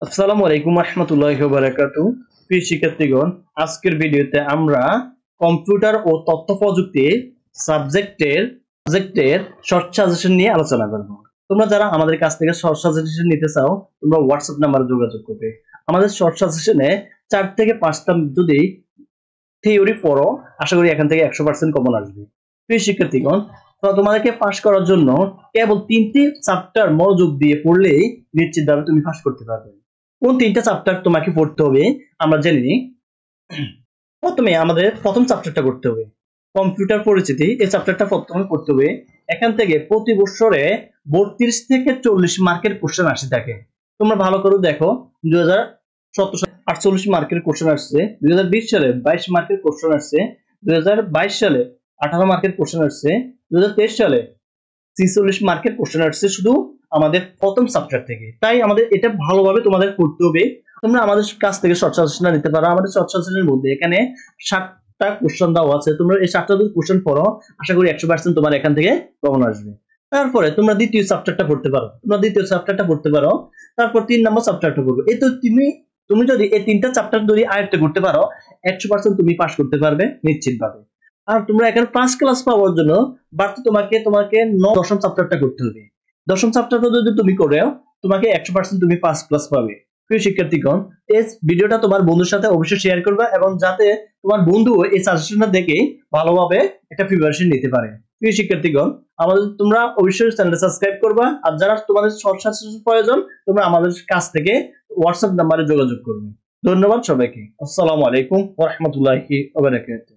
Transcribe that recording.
আসসালামু আলাইকুম রাহমাতুল্লাহি ওয়া বারাকাতুহু। প্রিয় শিক্ষার্থীগণ, আজকের ভিডিওতে আমরা কম্পিউটার ও তথ্য প্রযুক্তি সাবজেক্টের শর্ট সাজেশন নিয়ে আলোচনা করব। তোমরা যারা আমাদের কাছ থেকে শর্ট সাজেশন নিতে চাও, তোমরা হোয়াটসঅ্যাপ নম্বরে যোগাযোগ করবে। আমাদের শর্ট সাজেশনে 4 থেকে 5টা যদি থিওরি পড়ো, আশা করি এখান থেকে 100% কমন আসবে। প্রিয় শিক্ষার্থীগণ, তো তোমাদেরকে পাস করার জন্য কেবল 3টি চ্যাপ্টার মনোযোগ দিয়ে পড়লেই নিশ্চিতভাবে তুমি পাস করতে পারবে। কোন 3টা চ্যাপ্টার তোমাকে পড়তে হবে আমরা জেনে নিই। প্রথমে আমাদের প্রথম চ্যাপ্টারটা করতে হবে কম্পিউটার পরিচিতি। এই চ্যাপ্টারটা প্রথমে পড়তে হবে। এখান থেকে প্রতি বছরে 32 থেকে 40 মার্কের কোশ্চেন আসে থাকে। তোমরা ভালো করে দেখো, 2017 সালে 48 মার্কের কোশ্চেন আসছে, 2020 সালে 22 মার্কের কোশ্চেন আসছে, 2022 সালে 18 মার্কের কোশ্চেন আসছে, 2023 সালে 46 মার্কের কোশ্চেন আসছে শুধু আমাদের প্রথম চ্যাপ্টার থেকে। তাই আমাদের এটা ভালোভাবে তোমাদের পড়তে হবে। তোমরা আমাদের কাছ থেকে শর্ট সাজেশন নিতে পারো। আমাদের শর্ট সাজেশনের মধ্যে এখানে 7টা কোশ্চেন দেওয়া আছে। তোমরা এই 7টা যদি কোশ্চেন পড়ো, আশা করি 100% তোমার এখান থেকে কমন আসবে। তারপরে তোমরা দ্বিতীয় চ্যাপ্টারটা পড়তে পারো। তারপর 3 নম্বর চ্যাপ্টারটা পড়বে। এই তো তুমি যদি এই 3টা চ্যাপ্টার যদি আয়ত্ত করতে পারো, 100% তুমি পাস করতে পারবে নিশ্চিতভাবে। আর তোমরা এখানে 5 ক্লাস পাওয়ার জন্য বাড়তি তোমাকে 10ম চ্যাপ্টারটা করতে হবে। 10ম চ্যাপ্টারটা যদি তুমি করো, তোমাকে 100% তুমি 5 ক্লাস পাবে। প্রিয় শিক্ষার্থীগণ, এই ভিডিওটা তোমার বন্ধুর সাথে অবশ্যই শেয়ার করবে, এবং যাতে তোমার বন্ধু এই সাজেশনটা দেখে ভালোভাবে একটা প্রিপারেশন নিতে পারে। প্রিয় শিক্ষার্থীগণ, তোমরা অবশ্যই চ্যানেলটা সাবস্ক্রাইব করবা। আর যারা তোমাদের শর্ট সাজেশন প্রয়োজন, তোমরা আমাদের কাছ থেকে হোয়াটসঅ্যাপ নম্বরে যোগাযোগ করবে। ধন্যবাদ সবাইকে। আসসালামু আলাইকুম ওয়া রাহমাতুল্লাহি ওয়া বারাকাতুহু।